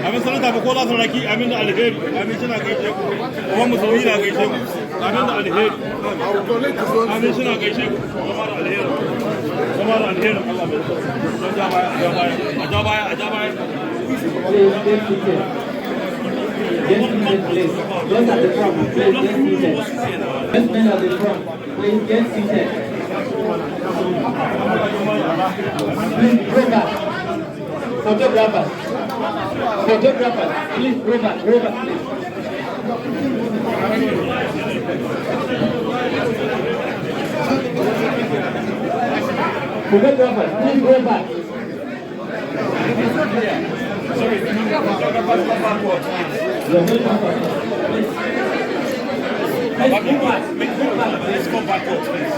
Amin sanata ba kola saraki amin da alheri amin shi na gaishe ku kuma musulmi na gaishe ku amin da alheri amin shi na gaishe ku kuma da alheri Allah mai don ja baya Those at the front, please get seated. Those men at the front, please get seated. Please go back. Photographers, please go back, please. Photographers, please go back. Sorry, photographers come backward. Please come backward, please.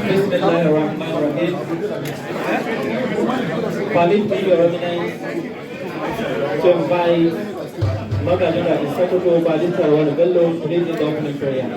Bismillahirrahmanirrahim. Permit me, Your Eminence, to invite Magajara in Sokoto, Bajita Bello to lead the opening prayer.